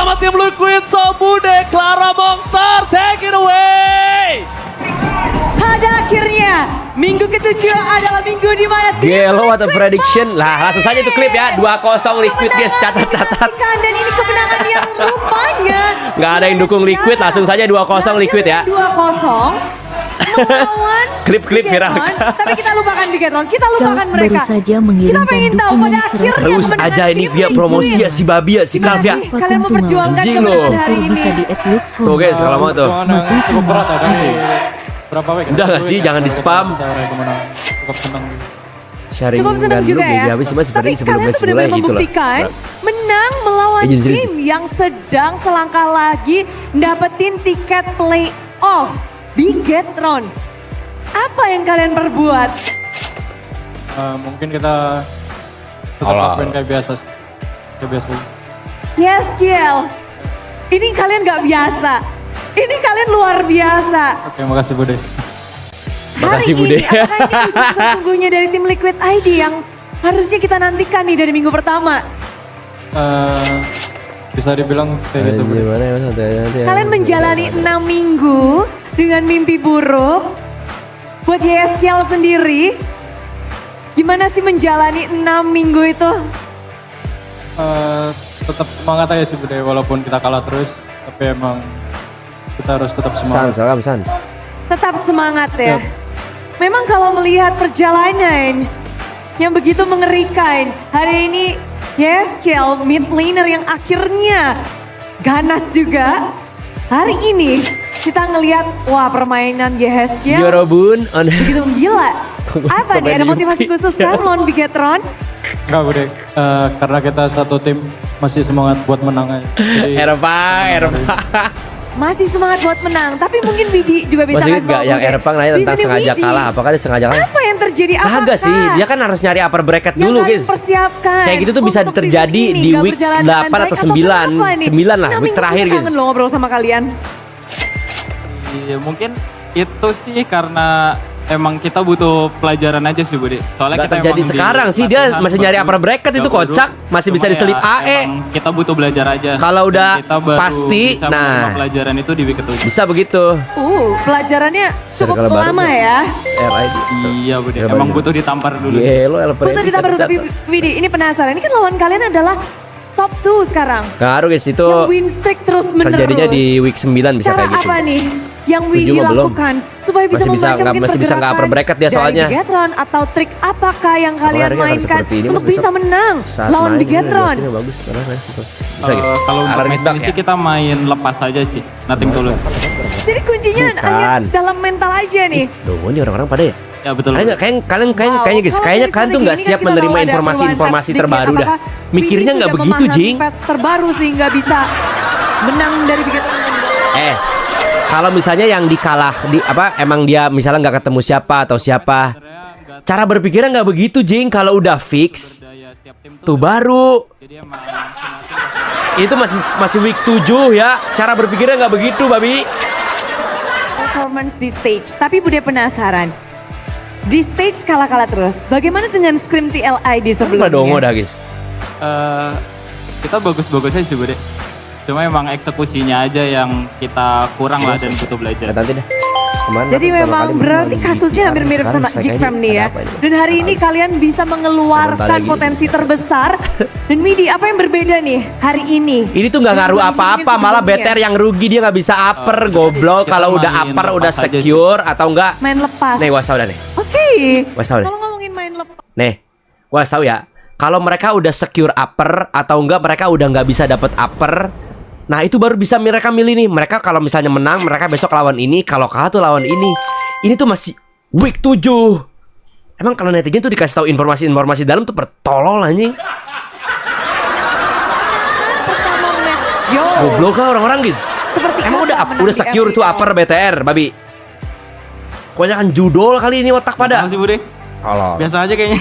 sama tim Liquid. So Bude, Clara Monster, take it away. Pada akhirnya, minggu ke-7 adalah minggu di mana tim Gelo, what a Liquid prediction. Lah, langsung saja itu klip ya. 2-0 Liquid guys, catat-catat. Dan ini kemenangan yang rupanya Nggak ada yang dukung Liquid, langsung saja 2-0 Liquid ya. 2-0 melawan Klip-klip viral. Bigetron. Tapi kita lupakan Bigetron, kita lupakan Kalf mereka. baru saja Kita mengirimkan pengen tahu dukungan pada akhirnya Terus kemenangan aja ini tim dia Liquid. promosi ya si Babi ya, si Kalf ya. Gimana nih kalian memperjuangkan Anjing kemenangan loh. hari ini? bisa di @lux Tuh guys, kalau mau tuh. Maka cukup berat ya kami semua berapa week? Udah nggak sih, jangan di-spam. Cukup senang. Sharing Cukup senang juga ya. Habis Tapi sebenarnya sebelum kalian match tuh mulai benar-benar gitu lah. membuktikan menang melawan Jadi, tim yang sedang selangkah lagi dapetin tiket playoff Bigetron. Apa yang kalian perbuat? Mungkin kita tetap Alah. lakuin kayak biasa. Kayak biasa. Yes, Kiel. Ini kalian gak biasa. Ini kalian luar biasa. Oke, makasih Bude. Makasih, Hari Bude. ini, apakah ini ujung sesungguhnya dari tim Liquid ID yang harusnya kita nantikan nih dari minggu pertama? Bisa dibilang kayak gitu Bude. Gimana ya, santai nanti ya. Kalian menjalani 6 minggu dengan mimpi buruk. Buat YSKL sendiri, gimana sih menjalani 6 minggu itu? Tetap semangat aja sih Bude, walaupun kita kalah terus. Tapi emang kita harus tetap Sans, semangat. salam Sans. Tetap semangat ya. Yap. Memang kalau melihat perjalanan yang begitu mengerikan, hari ini YSKL mid laner yang akhirnya ganas juga. Hari ini kita ngelihat, wah permainan YSKL Yorobun on begitu menggila. Apa nih, ada motivasi khusus kan lawan Bigetron? Enggak Bude, karena kita satu tim masih semangat buat menang aja. Jadi, Erpang. Masih semangat buat menang, tapi mungkin Widi juga bisa Masih kasih gak tahu yang Bude. Erpang nanya Di tentang sini sengaja Widi, kalah. Apakah dia sengaja kalah? apa yang terjadi? Kagak sih, dia kan harus nyari upper bracket yang dulu kalian guys. persiapkan Kayak gitu tuh bisa untuk terjadi season ini di gak week berjalan 8 dengan atau baik 9. kenapa nih? 9 lah, Nah, week minggu terakhir ini guys. kangen loh ngobrol sama kalian. Iya mungkin itu sih karena emang kita butuh pelajaran aja sih Bude. Soalnya Gak kita terjadi emang di sekarang sih, dia latihan masih nyari baru, upper bracket itu gak buruk. kocak. Masih bisa Cuma diselip ya, AE. emang kita butuh belajar aja. Kalau Dan udah kita baru pasti, bisa nah. menerima pelajaran itu di week ke-7. Bisa begitu. Pelajarannya cukup Circle baru lama tuh. ya. RID. Iya Bude, Circle emang baru. butuh ditampar dulu sih. Gelo, LPD. Betul ditambah tapi Widi ini penasaran. Ini kan lawan kalian adalah top 2 sekarang. Ngaruh guys itu Yang win streak terus menerus. terjadinya di week 9 bisa Cara kayak gitu. apa nih yang Widi Tujuh mah belum. lakukan supaya bisa Masih bisa membaca nggak- mungkin masih bisa nggak upper bracket dia dari soalnya. Bigetron atau trik apakah yang kalian Apakah akan mainkan seperti ini, untuk Mas? bisa menang Saat lawan main Bigetron? ini bagus. Bisa guys. Kalau untuk Alarm match isbak ini ya. sih kita main lepas aja sih, nothing tulus. Jadi kuncinya Bukan. hanya dalam mental aja nih. Duh, ini orang-orang pada ya. Ya betul. Kayaknya kalian Wow, kayaknya guys, kalau kayaknya dari kalian tuh strategi nggak ini siap kan kita menerima tahu ada informasi-informasi perubahan patch terbaru dikit. dah. Apakah Mikirnya Widi nggak sudah begitu, memahami Jing. patch terbaru sehingga bisa menang dari Bigetron. Kalau misalnya yang emang dia misalnya nggak ketemu siapa atau siapa, cara berpikirnya nggak begitu Jing. Kalau udah fix, tuh baru Jadi emang itu masih week 7 ya. Cara berpikirnya nggak begitu, babi. Performance di stage, tapi Bude penasaran. Di stage kalah-kalah terus. Bagaimana dengan scrim TLI di Sebelum sebelumnya? dongo dah guys. kita bagus-bagus aja sih Bude. Cuma emang eksekusinya aja yang kita kurang lah dan butuh belajar. Nanti deh. Kemarin Jadi aku beberapa memang kali berarti main di kasusnya VR, hampir mirip sekarang sama strike Geek ID. Fam nih ya. Ada apa ini? Dan hari ini kalian bisa Bentar mengeluarkan lagi. potensi terbesar. Dan Widi, apa yang berbeda nih hari ini? Ini tuh nggak ngaruh Dengan apa-apa, kondisi malah sebelumnya. BTR yang rugi dia nggak bisa upper, goblok. kita Kalau udah main upper udah lepas aja sih. secure atau enggak. Main lepas. Nih, gua tau dah nih. Oke. Gua tau deh. Kalau ngomongin main lepas. Nih, gua tahu ya. Kalau mereka udah secure upper atau enggak mereka udah nggak bisa dapet upper. Nah itu baru bisa mereka milih nih. Mereka kalau misalnya menang mereka besok lawan ini. Kalau kalah tuh lawan ini. Ini tuh masih week 7. Emang kalau netizen tuh dikasih tahu informasi-informasi dalam tuh pertolol anjing. Pertama match Joe. Goblok kan orang-orang guys. Seperti Emang apa menang udah di secure tuh FPL? upper BTR, babi. Kebanyakan judol kali ini otak pada. Apa sih Bude? Allah. Biasa aja kayaknya.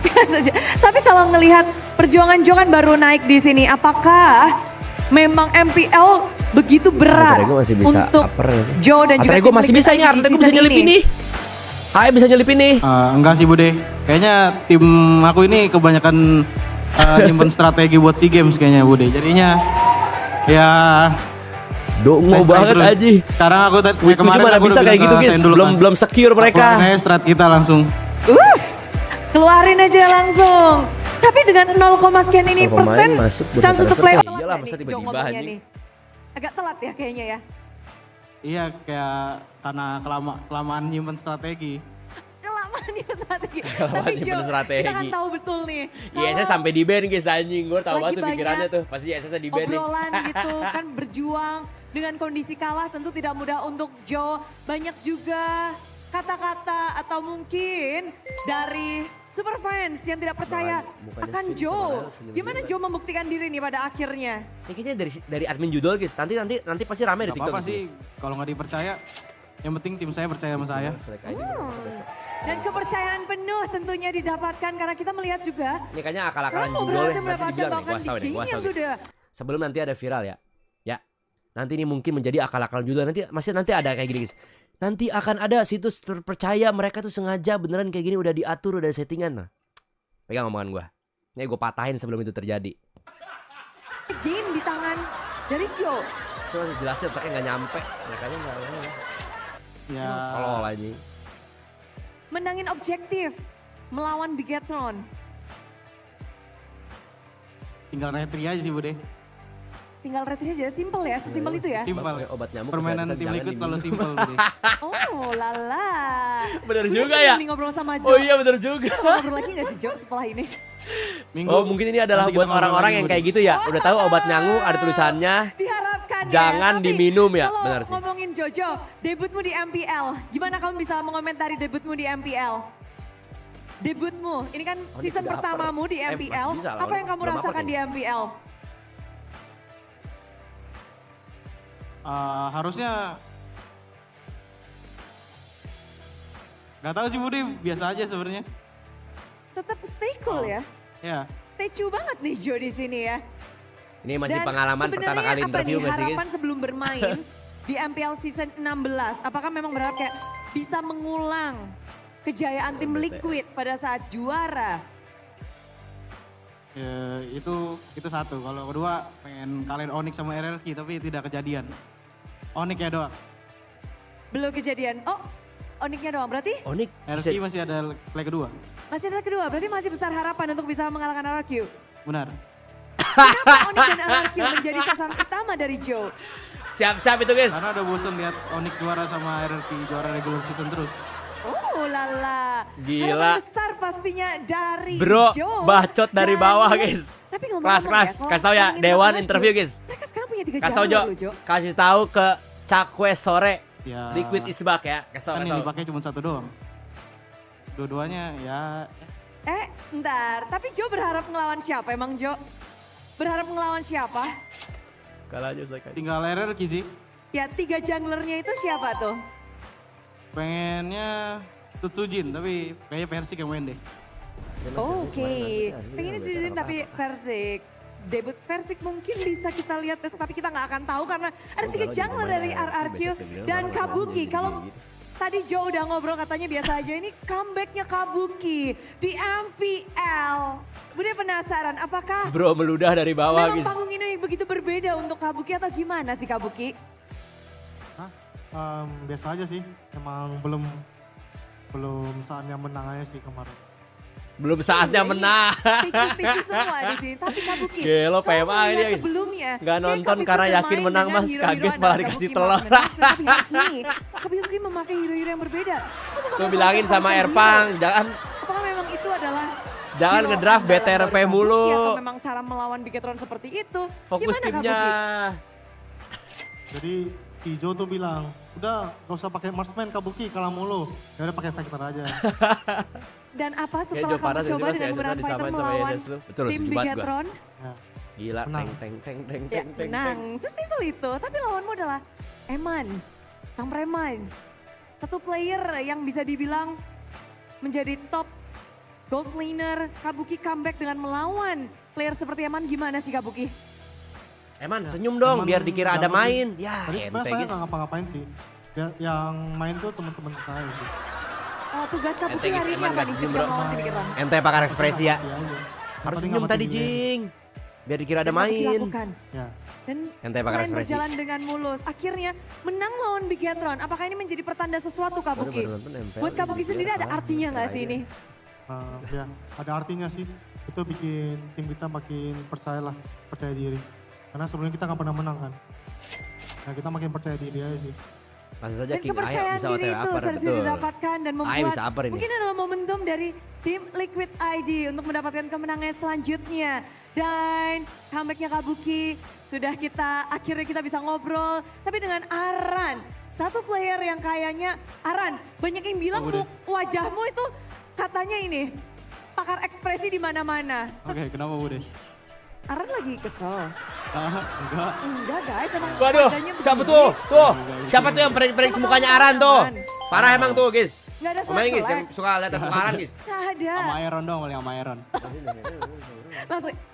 Biasa aja. Tapi kalau ngelihat perjuangan Joe kan baru naik di sini, apakah memang MPL begitu berat Atrego masih bisa untuk upper nggak sih? Joe dan juga Atrego tim masih Liquid bisa ini, ID di Atrego season bisa nyelip ini. Ae bisa nyelip ini. Enggak sih Bude, kayaknya tim aku ini kebanyakan nyimpen strategi buat SEA Games kayaknya Bude. Jadinya Ya, Dongo Nice try banget terus. aja. sekarang aku Itu gimana aku bisa udah kayak bilang gitu ke guys? Sen dulu, Belum Mas. belum secure mereka. Pokoknya strat kita langsung. Keluarin aja langsung. Tapi dengan 0, sekian ini 0, persen masuk buat chance untuk transfer. play Ya out. iyalah, Telat masa nggak nih, tiba-tiba Jo ngomongnya anjing. nih? Agak telat ya kayaknya ya. Iya, kayak karena kelamaan nyimpen strategi. Kelamaan ya strategi. Kelamaan Tapi nyimpen Jo, kita strategi. kan tahu betul nih. Iya, saya sampai di ban guys anjing. Gue tahu Lagi banget tuh pikirannya banyak tuh. Pasti saya di ban nih. obrolan gitu kan berjuang dengan kondisi kalah tentu tidak mudah untuk Jo. Banyak juga kata-kata atau mungkin dari super fans yang tidak percaya Mukanya akan Finn Jo. sama senyum Gimana juga. Jo membuktikan diri nih pada akhirnya? Ini kayaknya dari admin judul guys. Nanti pasti rame di Gak TikTok. apa-apa sih, kalau nggak dipercaya, yang penting tim saya percaya sama saya. Selek aja besok. Dan kepercayaan penuh tentunya didapatkan karena kita melihat juga Ini kayaknya akal-akalan kamu judul berhasil ya. Nanti mendapatkan dibilang nih, bahkan gua di tahu deh, game gua yang tahu guys. udah Sebelum nanti ada viral ya. Ya. Nanti ini mungkin menjadi akal-akalan judul. Nanti ada kayak gini guys. Nanti akan ada situs terpercaya mereka tuh sengaja beneran kayak gini udah diatur, udah ada settingan. Nah, pegang omongan gua. Ini gue patahin sebelum itu terjadi. game di tangan dari Jo. Coba jelasin otaknya nggak nyampe. Mereka nggak. Ya, Tolol aja. Menangin objektif melawan Bigetron. tinggal retri aja sih Bude. Tinggal retry aja, simple ya, sesimpel itu ya. Simpel. Obat nyamuk. Permainan kesehatan tim jangan liquid diminum. selalu simpel Bude. Oh lala. Bener Gue juga seneng ya. nih ngobrol sama Jo. Oh iya bener juga. Mau ngobrol lagi gak sih Jo setelah ini? Minggu. Oh mungkin ini adalah nanti buat kita ngobrol orang-orang lagi, yang Bude. kayak gitu ya. Udah tahu obat nyamuk ada tulisannya. Diharapkan Jangan ya. diminum ya, Kalau benar sih. ngomongin Jojo, debutmu di MPL, gimana kamu bisa mengomentari debutmu di MPL? Debutmu, ini kan Oh, ini season udah pertamamu di upper. MPL. Masih bisa lah, Apa yang kamu belum upper rasakan di MPL? Harusnya nggak tahu sih Bude, biasa aja sebenarnya. Tetap stay cool ya. Ya, Stay cool banget nih Jo di sini ya. Ini masih Dan pengalaman pertama sebenarnya kali apa interview nih nggak sih harapan guys? sebelum bermain di MPL season 16? Apakah memang berharap kayak bisa mengulang kejayaan tim Liquid pada saat juara? ya, itu satu. Kalau kedua pengen kalian Onyx sama RRQ tapi tidak kejadian. Onyx ya doang. Belum kejadian. Oh, Onyxnya doang. Berarti Onik RRQ masih ada play kedua. masih ada kedua. Berarti masih besar harapan untuk bisa mengalahkan RRQ. Benar. Kenapa Onyx dan RRQ menjadi sasaran utama dari Joe? siap-siap itu guys. Karena udah bosen lihat Onyx juara sama RRQ juara regular season terus. Oh lala. Gila. Harapan besar pastinya dari Bro, Joe. bacot dari Dan bawah lihat- guys. Tapi ngomong-ngomong Kelas, kalau kasih tau ya, ngomongin Dewan RRQ, interview guys. Mereka sekarang punya 3 Kasih tau jalur Jo, loh Jo. kasih tahu ke Cakwe sore. Ya. Liquid isbak ya, kasih Kan tau. yang dipakai cuma satu doang. Dua-duanya ya Ntar. Tapi Joe berharap ngelawan siapa emang Jo? Berharap ngelawan siapa? Kalah aja selesai. tinggal RRQ sih. Ya 3 junglernya itu siapa tuh? Pengennya Tutsujin tapi kayaknya Persik yang main deh. Oke, pengen Sujin tapi Persik. Debut Persik mungkin bisa kita lihat besok, tapi kita nggak akan tahu karena ada 3 jungler dari RRQ dan Kabuki. Kalau tadi Joe udah ngobrol katanya biasa aja, ini comebacknya Kabuki di MPL. Bude penasaran, apakah Bro meludah dari bawah memang guys. panggung ini begitu berbeda untuk Kabuki atau gimana sih Kabuki? Biasa aja sih, emang belum saatnya menang aja sih kemarin. Belum saatnya menang. Ticu semua di sini, tapi Kabuki. Gelo, kamu PMA ini melihat guys. sebelumnya. Nggak kayak nonton Kabuki karena yakin bermain menang, dengan Mas. hero-hero Kaget andalan malah dikasih Kabuki telur. Magnus, tapi hari ini Kabuki memakai hero-hero yang berbeda. Kamu memakai Tuh bilangin Falcon sama hero. Erpang, jangan Apakah memang itu adalah jangan hero ngedraft andalan BTRP dari Kabuki mulu. Atau memang cara melawan Bigetron seperti itu? Fokus Gimana timnya. Kabuki? Jadi Kijo tuh bilang, udah gak usah pakai marksman Kabuki kalah mulu, ya udah pakai fighter aja. Dan apa Kayak setelah Jo kamu Panas coba sih, Mas, dengan ya, menggunakan disamain fighter sama melawan Yedes lu. Betul, tim setuju banget gua. Bigetron? Ya. Gila, Menang. teng. Ya, menang. Sesimpel itu. Tapi lawanmu adalah Eman, sang preman. Satu player yang bisa dibilang menjadi top gold laner. Kabuki comeback dengan melawan player seperti Eman. Gimana sih Kabuki? Eman senyum dong Emang biar dikira ada jangan sih. main. Ya, Tadi ente sebenarnya saya guys. nggak ngapa-ngapain sih. Yang main tuh teman-teman saya sih. Oh, tugas Kabuki Ente, guys, hari ini Eman apa nggak nih senyum, ketika bro. melawan tim Bigetron? Ente pakar ekspresi ya. Iya aja. Yang Harus penting senyum ngamatin tadi dia. Jing. Biar dikira ada dan Kabuki main. lakukan. Ya. Dan Yang pakai main ekspresi. berjalan dengan mulus. Akhirnya menang lawan Bigetron. Apakah ini menjadi pertanda sesuatu Kabuki? Baru nonton nempel Buat Kabuki di sendiri ada kalah, artinya nggak nempel sih aja. ini? Ya, ada artinya sih. Itu bikin tim kita makin percaya diri. Karena sebelumnya kita nggak pernah menang kan. Nah kita makin percaya diri aja sih. Langsung saja Dan King Ayah kepercayaan bisa diri OTW itu upper, seharusnya betul. didapatkan dan Ayah membuat bisa upper ini. mungkin adalah momentum dari tim Liquid ID untuk mendapatkan kemenangan selanjutnya. Dan comebacknya Kabuki sudah akhirnya kita bisa ngobrol. Tapi dengan Aran, satu player yang kayaknya, Aran banyak yang bilang wajahmu itu katanya ini pakar ekspresi di mana-mana. Oke, kenapa Bude? Aran lagi kesel. Enggak. Enggak guys, emang Waduh, wajahnya siapa begini. tuh? Tuh, siapa tuh yang prediksi mukanya Aran tuh? Parah emang tuh, guys. Nggak ada Pemain guys, selek-selek. yang suka lihat muka Aran guys. Nggak ada. Sama Iron dong, paling sama Iron.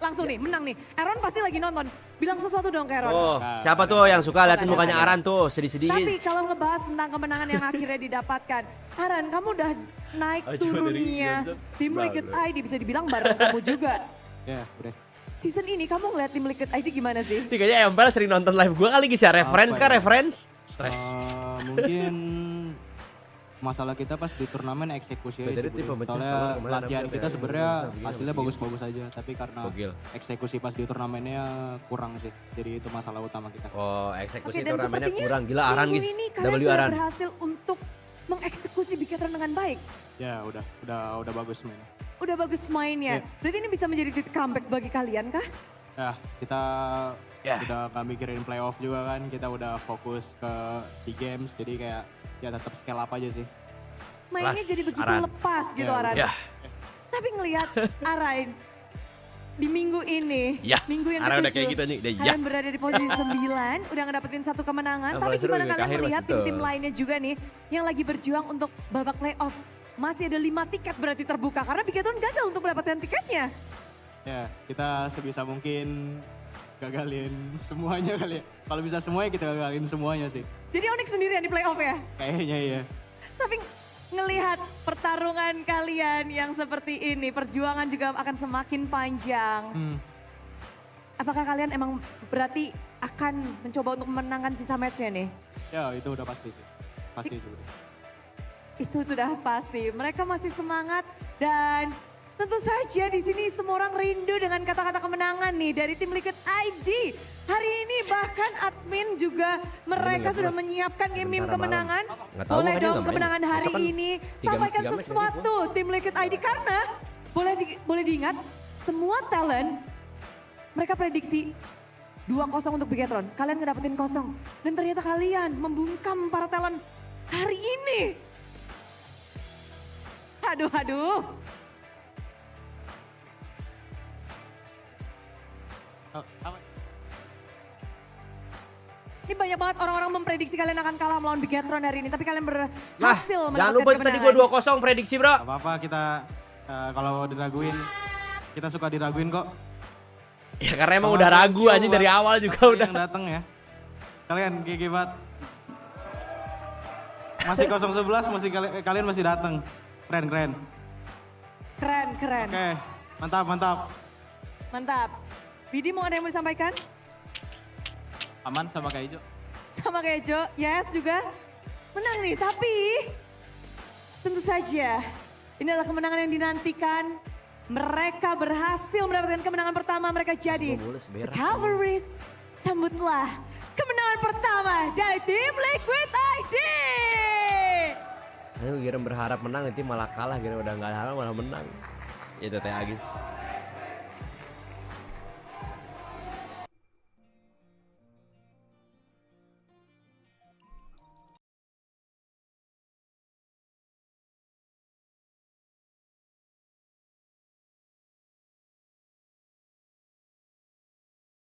Langsung nih, menang nih. Aaron pasti lagi nonton. Bilang sesuatu dong ke Aaron. Oh, siapa tuh yang suka liatin mukanya Aran tuh, sedih-sedih Tapi guys. kalau ngebahas tentang kemenangan yang akhirnya didapatkan. Aran, kamu udah naik turunnya. Tim Liquid ID bisa dibilang bareng kamu juga. Ya, udah. Season ini kamu ngeliat tim Liquid ID gimana sih? Ini kayaknya Empel sering nonton live gue kali guys ya, reference Apa kan ya? reference? Stres. Mungkin masalah kita pas di turnamen eksekusi aja Jadi sih, tipe Bude. pecah Soalnya kalau kemarin latihan hampir kita kayak sebenarnya begini, hasilnya begini. bagus-bagus aja, tapi karena Gokil. eksekusi pas di turnamennya kurang sih. Jadi itu masalah utama kita. Oh, Oke, eksekusi dan turnamennya sepertinya kurang. Gila Aran minggu guys, ini kalian W sudah Aran. berhasil untuk mengeksekusi Bigetron dengan baik. Ya, udah bagus mainnya. Udah bagus mainnya. Iya. Berarti ini bisa menjadi titik comeback bagi kalian kah? Ya, kita Ya. udah gak mikirin playoff juga kan, kita udah fokus ke di games, jadi kayak ya tetap scale up aja sih. Mainnya Kelas, jadi begitu Aran. lepas gitu Ya, Aran. Ya, Tapi ngelihat Aran di minggu ini, Ya, minggu yang Aran udah ketujuh, kayak gitu nih, udah ya. kalian berada di posisi 9, udah ngedapetin satu kemenangan. Apa Tapi seru gimana nih, kalian Kahir melihat masih tuh. tim-tim lainnya juga nih yang lagi berjuang untuk babak playoff? Masih ada 5 tiket berarti terbuka karena Bigetron gagal untuk mendapatkan tiketnya. Ya, kita sebisa mungkin gagalin semuanya kali ya. Kalau bisa semuanya kita gagalin semuanya sih. Jadi Onyx sendirian di playoff ya. Kayaknya iya. Tapi ngelihat pertarungan kalian yang seperti ini, perjuangan juga akan semakin panjang. Apakah kalian emang berarti akan mencoba untuk memenangkan sisa matchnya nih? Ya, itu udah pasti sih. Pasti sih udah. Itu sudah pasti. Mereka masih semangat dan tentu saja di sini semua orang rindu dengan kata-kata kemenangan nih dari tim Liquid ID. Hari ini bahkan admin juga mereka nggak sudah terus. menyiapkan game Sementara kemenangan. Nggak tahu, Boleh makanya dong nggak main. kemenangan hari Besok kan ini. 3 Sampaikan match sesuatu tim Liquid ID karena boleh diingat semua talent mereka prediksi 2-0 untuk Bigetron. Kalian ngedapetin 0. Dan ternyata kalian membungkam para talent hari ini. Aduh. Ini banyak banget orang-orang memprediksi kalian akan kalah melawan Bigetron hari ini. Tapi kalian Nah, berhasil jangan mendapatkan lupa itu tadi gue kemenangan. 2-0 prediksi bro. Gak apa-apa kita kalau diraguin, kita suka diraguin kok. Ya karena emang Sama udah ragu Tokyo aja dari buat awal juga Tokyo udah. yang datang ya. Kalian gigi banget. Masih 0-11, kalian masih datang. Keren. Keren. Oke, mantap. Mantap. Bidi mau ada yang mau disampaikan? Aman sama Kak Ijo. Sama kayak Jo, yes juga. Menang nih, tapi tentu saja ini adalah kemenangan yang dinantikan. Mereka berhasil mendapatkan kemenangan pertama, mereka jadi Gua mulus, The berak. Cavalrys. Sambutlah kemenangan pertama dari tim Liquid ID. Ayo kira berharap menang nanti malah kalah, kira udah nggak harap malah menang. Itu teh Agis.